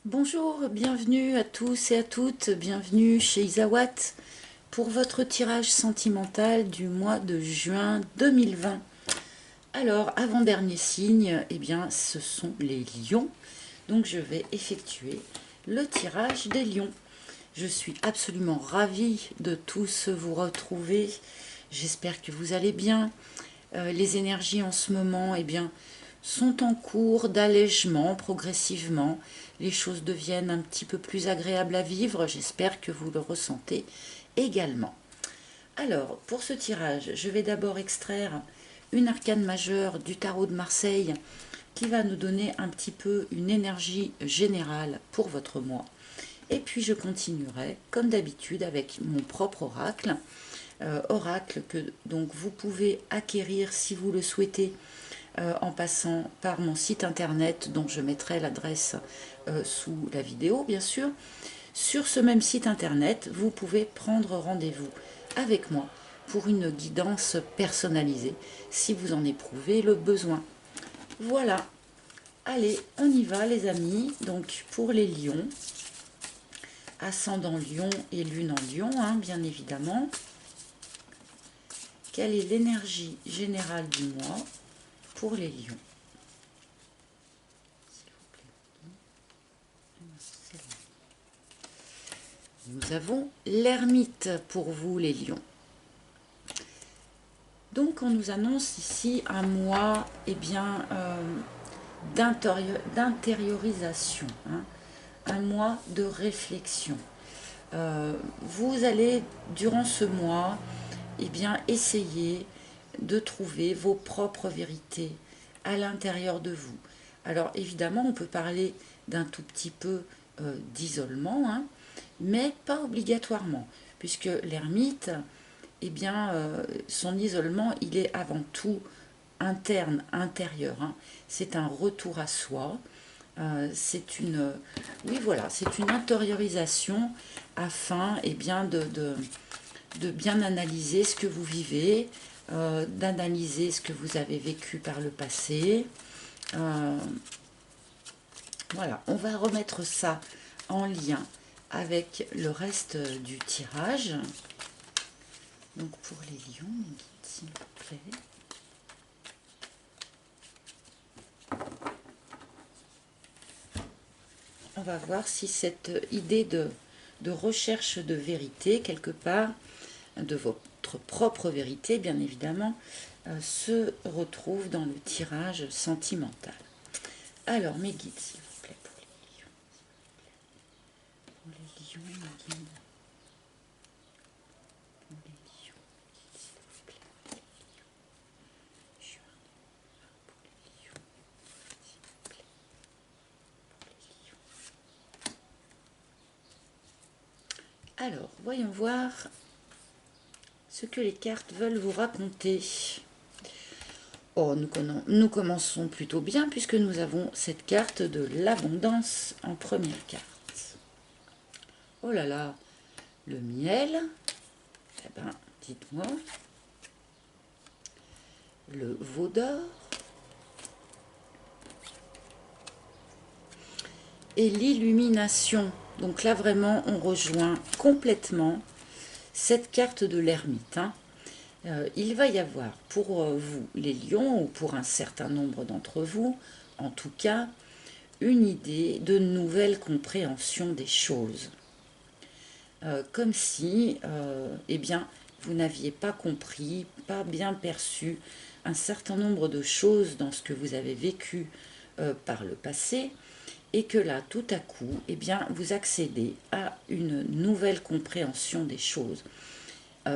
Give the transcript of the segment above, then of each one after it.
Bonjour, bienvenue à tous et à toutes, bienvenue chez Isawat pour votre tirage sentimental du mois de juin 2020. Alors, avant-dernier signe, eh bien, ce sont les lions. Donc, je vais effectuer le tirage des lions. Je suis absolument ravie de tous vous retrouver. J'espère que vous allez bien. Les énergies en ce moment, eh bien, sont en cours d'allègement progressivement. Les choses deviennent un petit peu plus agréables à vivre. J'espère que vous le ressentez également. Alors, pour ce tirage, je vais d'abord extraire une arcane majeure du tarot de Marseille qui va nous donner un petit peu une énergie générale pour votre mois. Et puis je continuerai, comme d'habitude, avec mon propre oracle. Oracle que donc vous pouvez acquérir si vous le souhaitez en passant par mon site internet dont je mettrai l'adresse sous la vidéo bien sûr. Sur ce même site internet, vous pouvez prendre rendez-vous avec moi pour une guidance personnalisée si vous en éprouvez le besoin. Voilà, allez, on y va les amis. Donc pour les lions, ascendant lion et lune en lion, hein, bien évidemment. Quelle est l'énergie générale du mois pour les lions? Nous avons l'ermite pour vous les lions. Donc on nous annonce ici un mois d'intériorisation, hein, un mois de réflexion. Vous allez durant ce mois essayer de trouver vos propres vérités à l'intérieur de vous. Alors évidemment on peut parler d'un tout petit peu d'isolement, hein, mais pas obligatoirement, puisque l'ermite, son isolement, il est avant tout interne, intérieur. Hein. C'est un retour à soi. C'est une intériorisation afin de bien analyser ce que vous vivez, d'analyser ce que vous avez vécu par le passé. Voilà, on va remettre ça en lien avec le reste du tirage. Donc pour les lions, mes guides, s'il vous plaît. On va voir si cette idée de recherche de vérité, quelque part, de votre propre vérité, bien évidemment, se retrouve dans le tirage sentimental. Alors, mes guides, s'il vous plaît, pour les lions. Pour les lions, mes guides. Pour les lions, s'il vous plaît. Juin, pour les lions, s'il vous plaît. Pour les lions. Alors, voyons voir ce que les cartes veulent vous raconter. Oh, nous commençons plutôt bien puisque nous avons cette carte de l'abondance en première carte. Oh là là, le miel, eh ben, dites-moi, le veau d'or et l'illumination. Donc là vraiment on rejoint complètement cette carte de l'ermite. Hein. Il va y avoir pour vous les lions, ou pour un certain nombre d'entre vous, en tout cas, une idée de nouvelle compréhension des choses. Comme si, vous n'aviez pas compris, pas bien perçu un certain nombre de choses dans ce que vous avez vécu par le passé, et que là, tout à coup, vous accédez à une nouvelle compréhension des choses.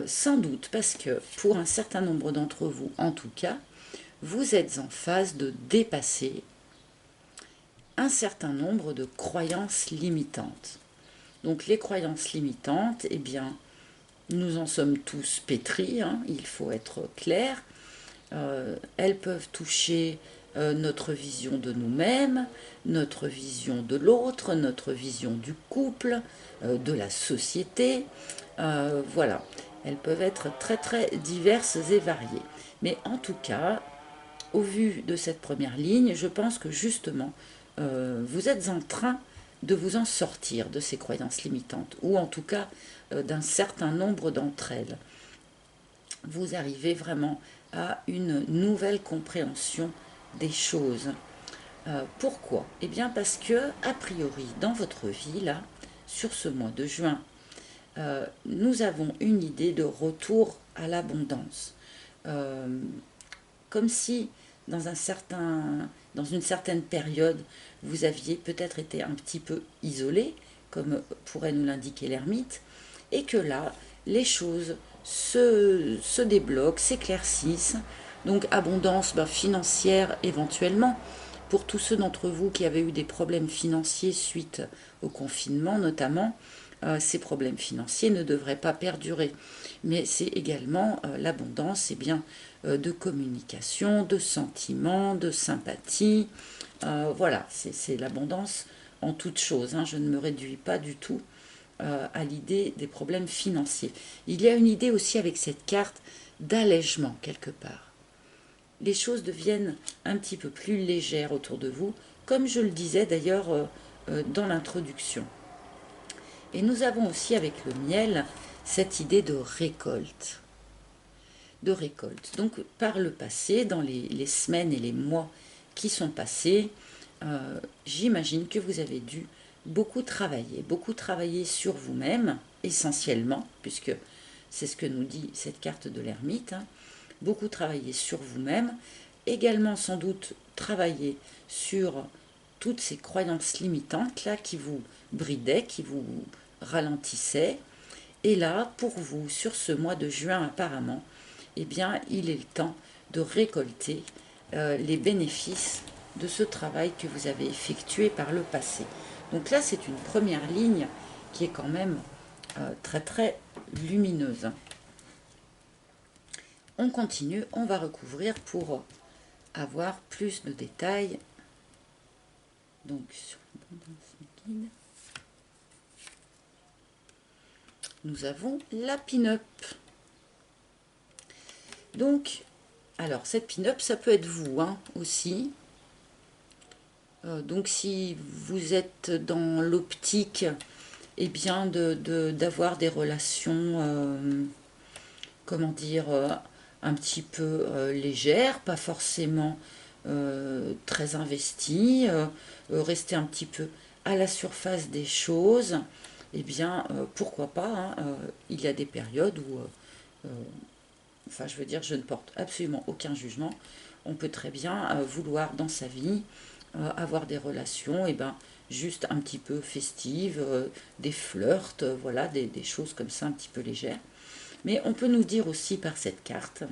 Sans doute parce que pour un certain nombre d'entre vous, en tout cas, vous êtes en phase de dépasser un certain nombre de croyances limitantes. Donc les croyances limitantes, nous en sommes tous pétris, hein, il faut être clair. Elles peuvent toucher notre vision de nous-mêmes, notre vision de l'autre, notre vision du couple, de la société. Voilà, elles peuvent être très très diverses et variées. Mais en tout cas, au vu de cette première ligne, je pense que justement, vous êtes en train de vous en sortir de ces croyances limitantes, ou en tout cas d'un certain nombre d'entre elles. Vous arrivez vraiment à une nouvelle compréhension des choses. Pourquoi? Eh bien parce que, a priori, dans votre vie, là, sur ce mois de juin, nous avons une idée de retour à l'abondance. Comme si, dans une certaine période, vous aviez peut-être été un petit peu isolé, comme pourrait nous l'indiquer l'ermite, et que là, les choses se débloquent, s'éclaircissent. Donc abondance financière éventuellement, pour tous ceux d'entre vous qui avaient eu des problèmes financiers suite au confinement notamment, ces problèmes financiers ne devraient pas perdurer. Mais c'est également l'abondance de communication, de sentiments, de sympathie. Voilà, c'est l'abondance en toute chose. Je ne me réduis pas du tout à l'idée des problèmes financiers. Il y a une idée aussi avec cette carte d'allègement quelque part. Les choses deviennent un petit peu plus légères autour de vous, comme je le disais d'ailleurs dans l'introduction. Et nous avons aussi avec le miel cette idée de récolte. De récolte. Donc par le passé, dans les semaines et les mois qui sont passés, j'imagine que vous avez dû beaucoup travailler sur vous-même, essentiellement, puisque c'est ce que nous dit cette carte de l'ermite, beaucoup travailler sur vous-même, également sans doute travailler sur toutes ces croyances limitantes là qui vous bridaient, qui vous ralentissaient. Et là, pour vous, sur ce mois de juin apparemment, eh bien, il est le temps de récolter les bénéfices de ce travail que vous avez effectué par le passé. Donc là, c'est une première ligne qui est quand même très très lumineuse. On continue, on va recouvrir pour avoir plus de détails. Donc sur l'abondance liquide, nous avons la pin-up. Donc, alors cette pin-up, ça peut être vous aussi. Donc si vous êtes dans l'optique bien d'avoir des relations, comment dire, un petit peu légères, pas forcément très investies, rester un petit peu à la surface des choses, pourquoi pas, il y a des périodes où, enfin je veux dire, je ne porte absolument aucun jugement, on peut très bien vouloir dans sa vie avoir des relations, juste un petit peu festives, des flirts, voilà, des choses comme ça un petit peu légères. Mais on peut nous dire aussi par cette carte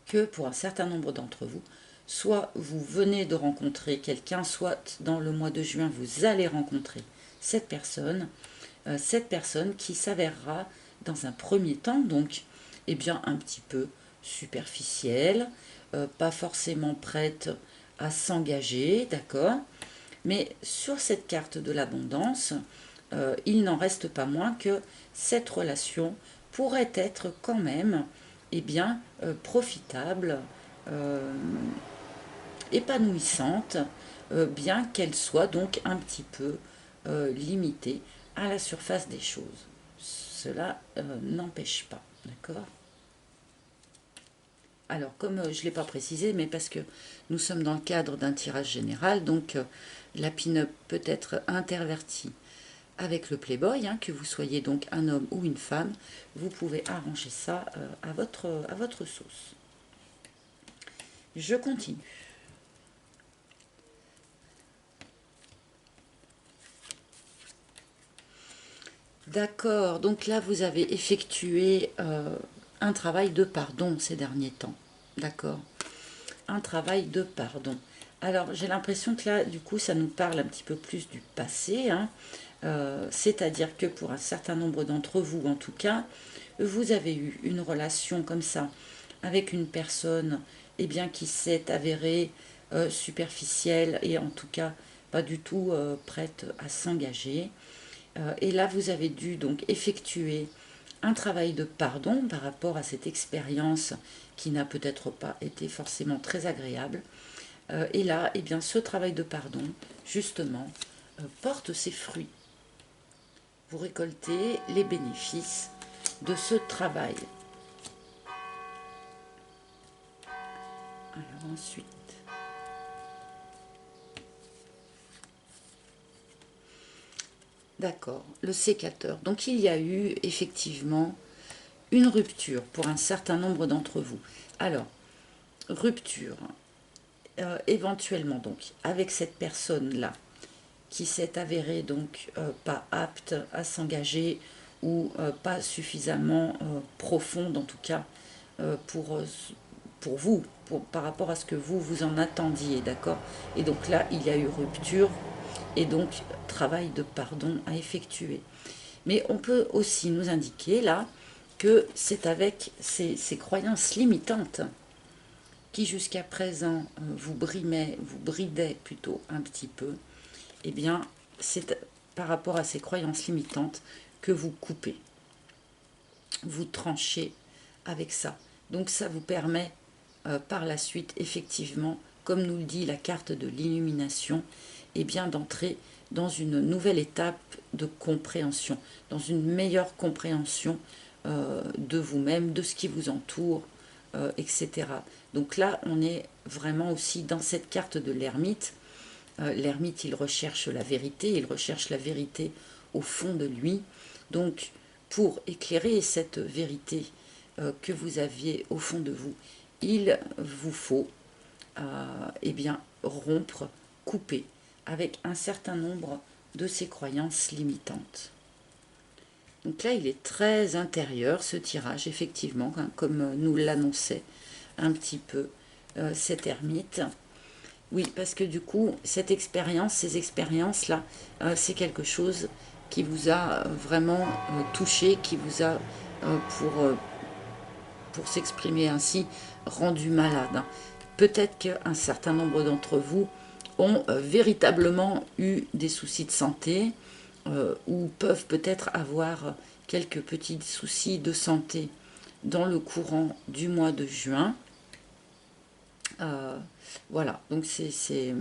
que pour un certain nombre d'entre vous, soit vous venez de rencontrer quelqu'un, soit dans le mois de juin, vous allez rencontrer cette personne qui s'avérera dans un premier temps, donc, un petit peu superficielle, pas forcément prête à s'engager, d'accord? Mais sur cette carte de l'abondance, il n'en reste pas moins que cette relation pourrait être quand même profitable, épanouissante, bien qu'elle soit donc un petit peu limitée à la surface des choses. Cela n'empêche pas, d'accord? Alors, comme je ne l'ai pas précisé, mais parce que nous sommes dans le cadre d'un tirage général, donc la pin-up peut être intervertie avec le Playboy, que vous soyez donc un homme ou une femme, vous pouvez arranger ça à votre sauce. Je continue. D'accord, donc là vous avez effectué un travail de pardon ces derniers temps. D'accord, un travail de pardon. Alors j'ai l'impression que là du coup ça nous parle un petit peu plus du passé, c'est-à-dire que pour un certain nombre d'entre vous en tout cas, vous avez eu une relation comme ça avec une personne qui s'est avérée superficielle et en tout cas pas du tout prête à s'engager. Et là, vous avez dû donc effectuer un travail de pardon par rapport à cette expérience qui n'a peut-être pas été forcément très agréable. Et là, ce travail de pardon, justement, porte ses fruits. Vous récoltez les bénéfices de ce travail. Alors ensuite, d'accord, le sécateur. Donc il y a eu effectivement une rupture pour un certain nombre d'entre vous. Alors, rupture, éventuellement donc, avec cette personne-là, qui s'est avérée donc pas apte à s'engager ou pas suffisamment profonde en tout cas pour vous, par rapport à ce que vous en attendiez, d'accord. Et donc là, il y a eu rupture et donc travail de pardon à effectuer. Mais on peut aussi nous indiquer là que c'est avec ces croyances limitantes qui jusqu'à présent vous bridaient plutôt un petit peu, eh bien c'est par rapport à ces croyances limitantes que vous coupez, vous tranchez avec ça. Donc ça vous permet par la suite, effectivement, comme nous le dit la carte de l'illumination, eh bien d'entrer dans une nouvelle étape de compréhension, dans une meilleure compréhension de vous-même, de ce qui vous entoure, etc. Donc là, on est vraiment aussi dans cette carte de l'ermite. L'ermite, il recherche la vérité, il recherche la vérité au fond de lui. Donc, pour éclairer cette vérité que vous aviez au fond de vous, il vous faut eh bien, rompre, couper avec un certain nombre de ces croyances limitantes. Donc là, il est très intérieur, ce tirage, effectivement, hein, comme nous l'annonçait un petit peu cette ermite. Oui, parce que du coup, cette expérience, ces expériences-là, c'est quelque chose qui vous a vraiment touché, qui vous a, pour s'exprimer ainsi, rendu malade. Peut-être qu'un certain nombre d'entre vous ont véritablement eu des soucis de santé ou peuvent peut-être avoir quelques petits soucis de santé dans le courant du mois de juin. Voilà, donc c'est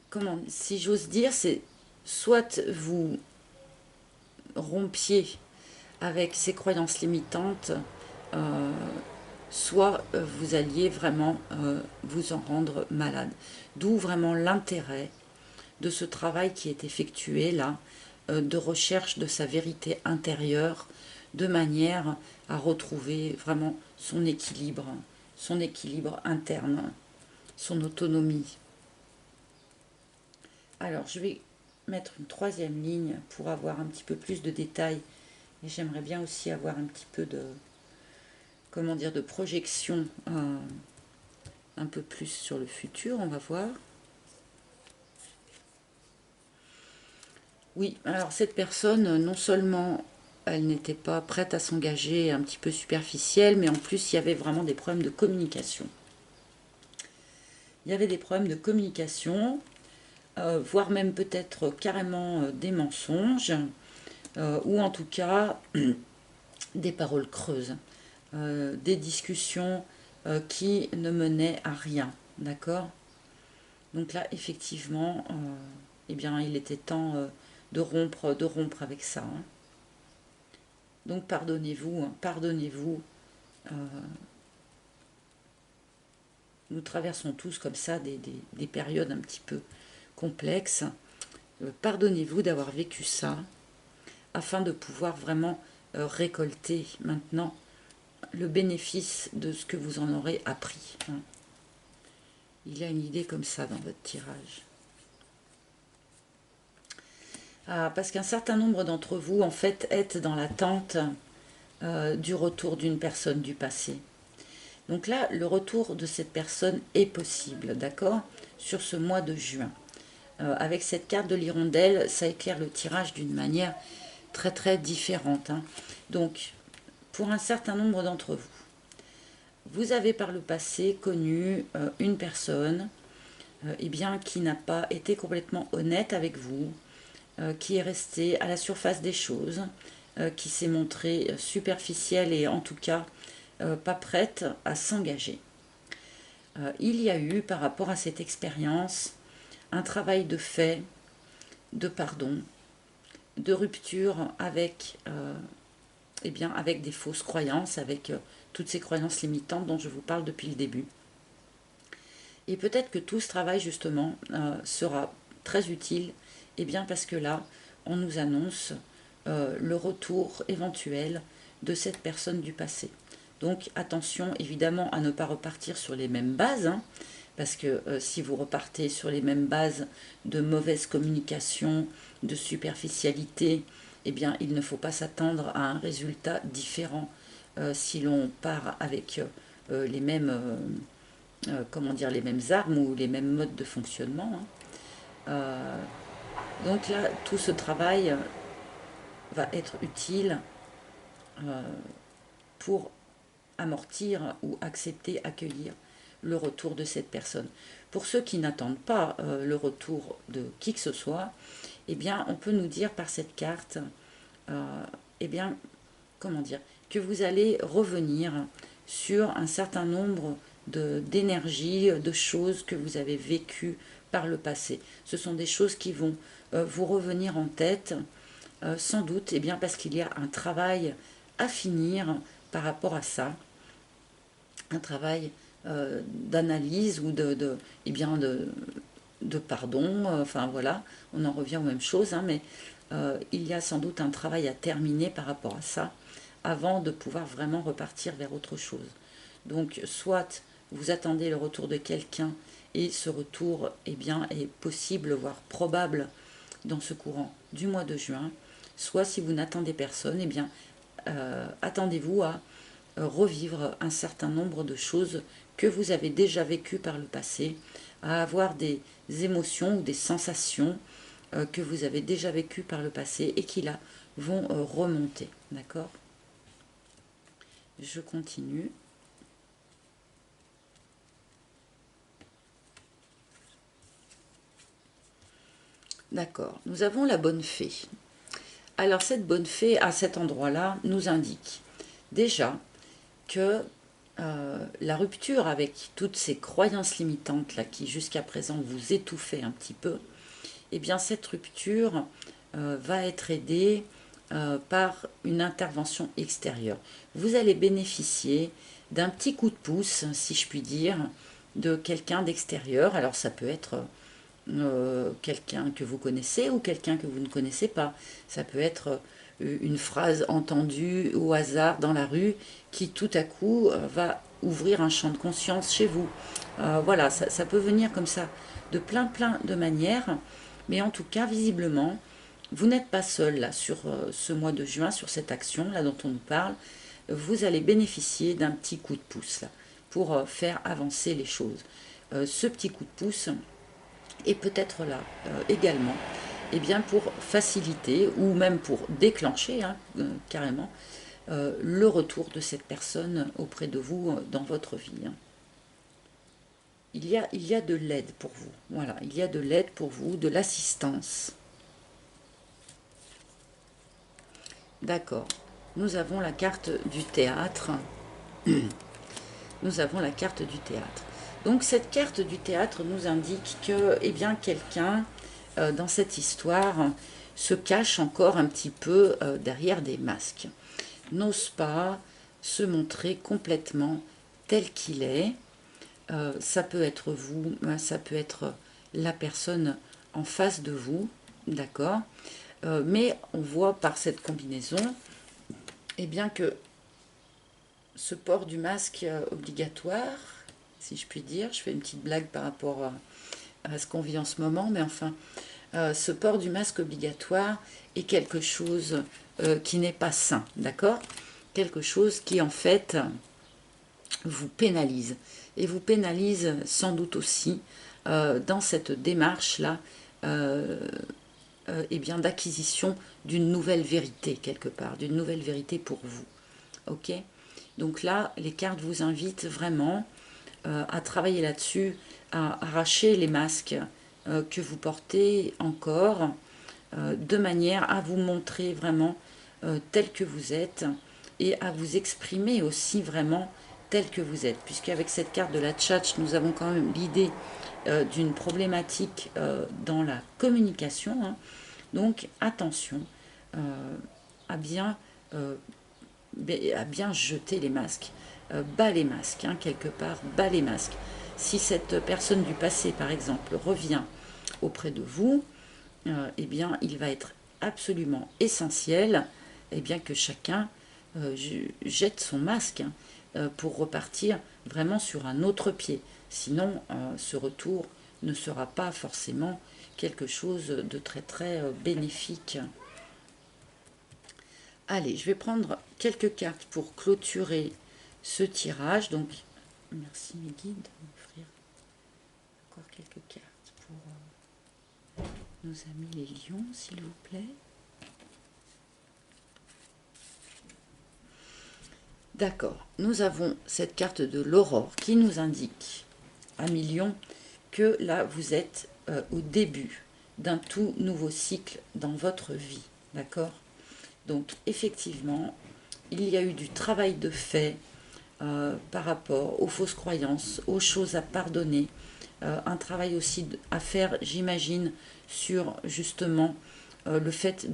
comment, si j'ose dire, c'est soit vous rompiez avec ces croyances limitantes, soit vous alliez vraiment vous en rendre malade. D'où vraiment l'intérêt de ce travail qui est effectué là, de recherche de sa vérité intérieure, de manière à retrouver vraiment son équilibre interne, son autonomie. Alors, je vais mettre une troisième ligne pour avoir un petit peu plus de détails. Et j'aimerais bien aussi avoir un petit peu de, comment dire, de projection un peu plus sur le futur. On va voir. Oui, alors cette personne, non seulement elle n'était pas prête à s'engager, un petit peu superficielle, mais en plus il y avait vraiment des problèmes de communication. Il y avait des problèmes de communication, voire même peut-être carrément des mensonges, ou en tout cas des paroles creuses, des discussions qui ne menaient à rien, d'accord. Donc là, effectivement, eh bien, il était temps de rompre avec ça. Hein. Donc pardonnez-vous, hein, pardonnez-vous. Nous traversons tous comme ça des périodes un petit peu complexes. Pardonnez-vous d'avoir vécu ça, afin de pouvoir vraiment récolter maintenant le bénéfice de ce que vous en aurez appris. Hein. Il y a une idée comme ça dans votre tirage. Parce qu'un certain nombre d'entre vous, en fait, êtes dans l'attente du retour d'une personne du passé. Donc là, le retour de cette personne est possible, d'accord, sur ce mois de juin. Avec cette carte de l'hirondelle, ça éclaire le tirage d'une manière très très différente. Hein. Donc, pour un certain nombre d'entre vous, vous avez par le passé connu une personne eh bien, qui n'a pas été complètement honnête avec vous, qui est restée à la surface des choses, qui s'est montrée superficielle et en tout cas pas prête à s'engager. Il y a eu par rapport à cette expérience un travail de fait, de pardon, de rupture avec, eh bien, avec des fausses croyances, avec toutes ces croyances limitantes dont je vous parle depuis le début. Et peut-être que tout ce travail, justement, sera très utile, eh bien, parce que là, on nous annonce le retour éventuel de cette personne du passé. Donc, attention, évidemment, à ne pas repartir sur les mêmes bases, hein, parce que si vous repartez sur les mêmes bases de mauvaise communication, de superficialité, eh bien, il ne faut pas s'attendre à un résultat différent si l'on part avec les mêmes comment dire, les mêmes armes ou les mêmes modes de fonctionnement, hein. Donc là, tout ce travail va être utile pour amortir ou accepter, accueillir le retour de cette personne. Pour ceux qui n'attendent pas le retour de qui que ce soit, eh bien, on peut nous dire par cette carte, eh bien, comment dire, que vous allez revenir sur un certain nombre d'énergies, de choses que vous avez vécues par le passé. Ce sont des choses qui vont vous revenir en tête, sans doute, eh bien, parce qu'il y a un travail à finir par rapport à ça, un travail d'analyse ou eh bien de pardon, enfin voilà, on en revient aux mêmes choses, hein, mais il y a sans doute un travail à terminer par rapport à ça, avant de pouvoir vraiment repartir vers autre chose. Donc, soit vous attendez le retour de quelqu'un, et ce retour eh bien, est possible, voire probable, dans ce courant du mois de juin, soit si vous n'attendez personne, eh bien, attendez-vous à revivre un certain nombre de choses que vous avez déjà vécues par le passé, à avoir des émotions ou des sensations que vous avez déjà vécues par le passé et qui là vont remonter. D'accord ? Je continue. D'accord, nous avons la bonne fée. Alors cette bonne fée, à cet endroit-là, nous indique déjà que la rupture avec toutes ces croyances limitantes là qui jusqu'à présent vous étouffaient un petit peu, eh bien cette rupture va être aidée par une intervention extérieure. Vous allez bénéficier d'un petit coup de pouce, si je puis dire, de quelqu'un d'extérieur. Alors ça peut être quelqu'un que vous connaissez ou quelqu'un que vous ne connaissez pas. Ça peut être une phrase entendue au hasard dans la rue qui tout à coup va ouvrir un champ de conscience chez vous. Voilà, ça peut venir comme ça de plein de manières, mais en tout cas, visiblement, vous n'êtes pas seul là sur ce mois de juin, sur cette action là dont on nous parle. Vous allez bénéficier d'un petit coup de pouce là, pour faire avancer les choses. Ce petit coup de pouce est peut-être là également, eh bien pour faciliter ou même pour déclencher hein, carrément le retour de cette personne auprès de vous dans votre vie. Hein. Il y a de l'aide pour vous. Voilà, il y a de l'aide pour vous, de l'assistance. D'accord. Nous avons la carte du théâtre. Nous avons la carte du théâtre. Donc cette carte du théâtre nous indique que eh bien, quelqu'un dans cette histoire se cache encore un petit peu derrière des masques. N'ose pas se montrer complètement tel qu'il est. Ça peut être vous, ça peut être la personne en face de vous, d'accord, mais on voit par cette combinaison eh bien que ce port du masque obligatoire, si je puis dire, je fais une petite blague par rapport à ce qu'on vit en ce moment, mais enfin, ce port du masque obligatoire est quelque chose qui n'est pas sain, d'accord ? Quelque chose qui en fait vous pénalise, et vous pénalise sans doute aussi dans cette démarche-là eh bien d'acquisition d'une nouvelle vérité quelque part, d'une nouvelle vérité pour vous. Ok ? Donc là, les cartes vous invitent vraiment à travailler là-dessus, à arracher les masques que vous portez encore, de manière à vous montrer vraiment tel que vous êtes et à vous exprimer aussi vraiment tel que vous êtes. Puisqu'avec cette carte de la Tchatch, nous avons quand même l'idée d'une problématique dans la communication, hein. Donc attention à bien jeter les masques, bas les masques, hein, quelque part, bas les masques. Si cette personne du passé, par exemple, revient auprès de vous, eh bien, il va être absolument essentiel que chacun jette son masque, hein, pour repartir vraiment sur un autre pied. Sinon, ce retour ne sera pas forcément quelque chose de très très bénéfique. Allez, je vais prendre quelques cartes pour clôturer ce tirage. Donc, merci mes guides de m'offrir encore quelques cartes pour nos amis les lions, s'il vous plaît. D'accord, nous avons cette carte de l'aurore qui nous indique, amis lions, que là vous êtes au début d'un tout nouveau cycle dans votre vie. D'accord? Donc effectivement, il y a eu du travail de fait par rapport aux fausses croyances, aux choses à pardonner, un travail aussi à faire, j'imagine, sur justement le fait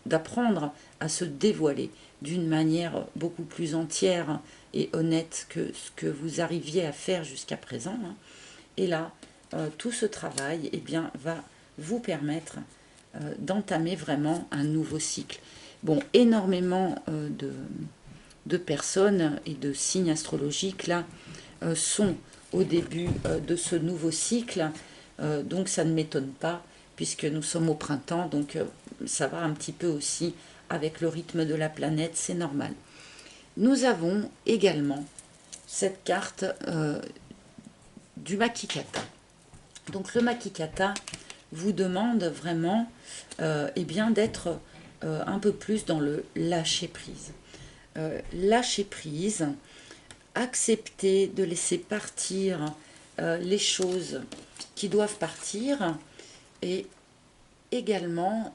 d'apprendre à se dévoiler d'une manière beaucoup plus entière et honnête que ce que vous arriviez à faire jusqu'à présent, hein. Et là, tout ce travail va vous permettre d'entamer vraiment un nouveau cycle. Bon, énormément de personnes et de signes astrologiques là sont au début de ce nouveau cycle, donc ça ne m'étonne pas puisque nous sommes au printemps, donc ça va un petit peu aussi avec le rythme de la planète, c'est normal. Nous avons également cette carte du Makikata. Donc le Makikata vous demande vraiment d'être un peu plus dans le lâcher prise. Lâcher prise, accepter de laisser partir les choses qui doivent partir et également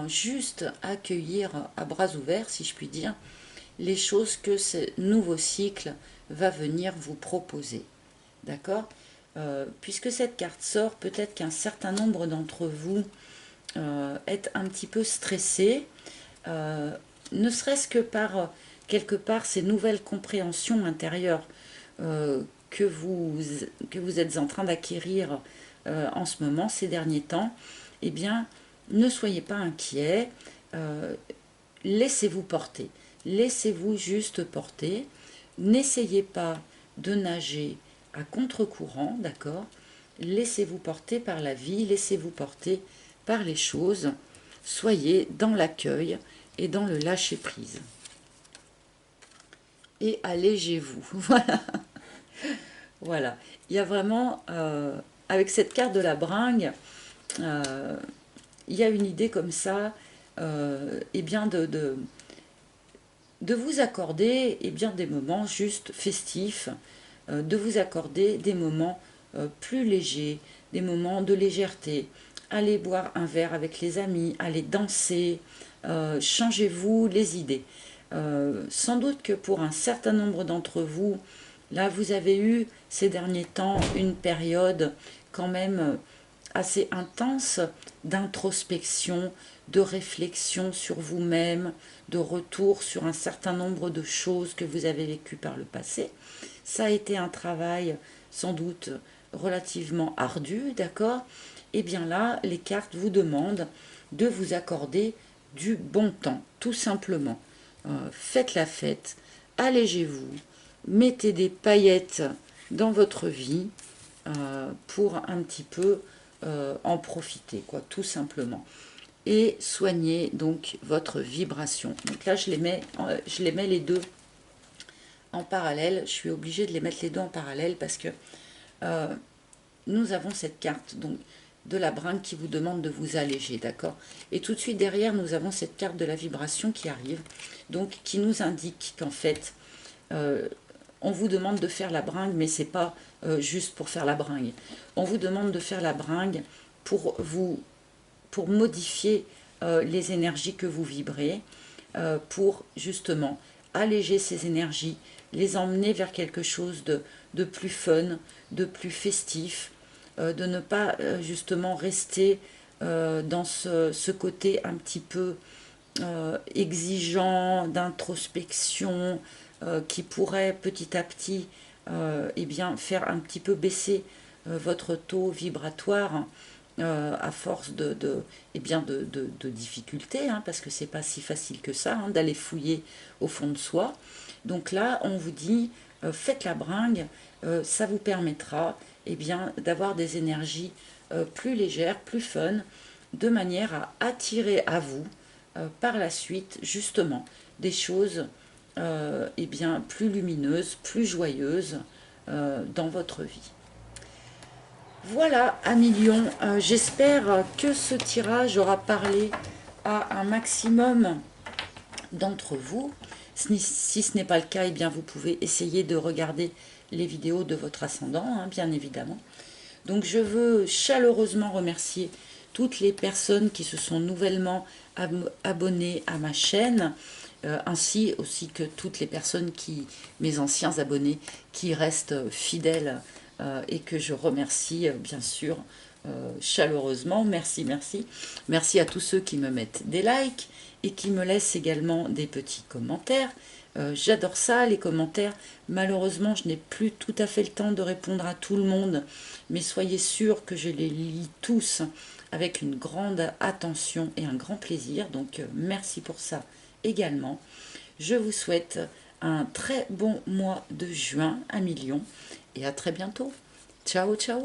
juste accueillir à bras ouverts, si je puis dire, les choses que ce nouveau cycle va venir vous proposer. D'accord? Puisque cette carte sort, peut-être qu'un certain nombre d'entre vous est un petit peu stressé, ne serait-ce que par quelque part ces nouvelles compréhensions intérieures que vous êtes en train d'acquérir en ce moment, ces derniers temps. Eh bien, ne soyez pas inquiets, laissez-vous porter, laissez-vous juste porter, n'essayez pas de nager à contre-courant, d'accord? Laissez-vous porter par la vie, laissez-vous porter par les choses, soyez dans l'accueil et dans le lâcher-prise. Et allégez-vous, voilà. Voilà, il y a vraiment, avec cette carte de la bringue, il y a une idée comme ça, de vous accorder des moments juste festifs, de vous accorder des moments plus légers, des moments de légèreté. Allez boire un verre avec les amis, allez danser, changez-vous les idées. Sans doute que pour un certain nombre d'entre vous, là vous avez eu ces derniers temps une période quand même assez intense d'introspection, de réflexion sur vous-même, de retour sur un certain nombre de choses que vous avez vécues par le passé. Ça a été un travail sans doute relativement ardu, d'accord? Et bien là, les cartes vous demandent de vous accorder du bon temps, tout simplement. Faites la fête, allégez-vous, mettez des paillettes dans votre vie pour un petit peu en profiter, quoi, tout simplement. Et soignez donc votre vibration. Donc là, je les mets les deux en parallèle. Je suis obligée de les mettre les deux en parallèle parce que nous avons cette carte donc de la bringue qui vous demande de vous alléger, d'accord? Et tout de suite derrière, nous avons cette carte de la vibration qui arrive, donc qui nous indique qu'en fait, on vous demande de faire la bringue, mais c'est pas juste pour faire la bringue. On vous demande de faire la bringue pour modifier les énergies que vous vibrez, pour justement alléger ces énergies, les emmener vers quelque chose de plus fun, de plus festif, de ne pas justement rester dans ce côté un petit peu exigeant, d'introspection, qui pourrait petit à petit eh bien, faire un petit peu baisser votre taux vibratoire à force eh bien de difficultés, hein, parce que c'est pas si facile que ça, hein, d'aller fouiller au fond de soi. Donc là, on vous dit, faites la bringue, ça vous permettra eh bien, d'avoir des énergies plus légères, plus fun, de manière à attirer à vous par la suite justement des choses eh bien, plus lumineuses, plus joyeuses dans votre vie. Voilà, à million. J'espère que ce tirage aura parlé à un maximum d'entre vous. Si ce n'est pas le cas, eh bien, vous pouvez essayer de regarder les vidéos de votre ascendant, hein, bien évidemment. Donc je veux chaleureusement remercier toutes les personnes qui se sont nouvellement abonnées à ma chaîne, ainsi aussi que toutes les personnes mes anciens abonnés, qui restent fidèles et que je remercie bien sûr chaleureusement. Merci, merci. Merci à tous ceux qui me mettent des likes et qui me laissent également des petits commentaires. J'adore ça, les commentaires. Malheureusement, je n'ai plus tout à fait le temps de répondre à tout le monde, mais soyez sûrs que je les lis tous avec une grande attention et un grand plaisir. Donc, merci pour ça également. Je vous souhaite un très bon mois de juin à million et à très bientôt. Ciao, ciao.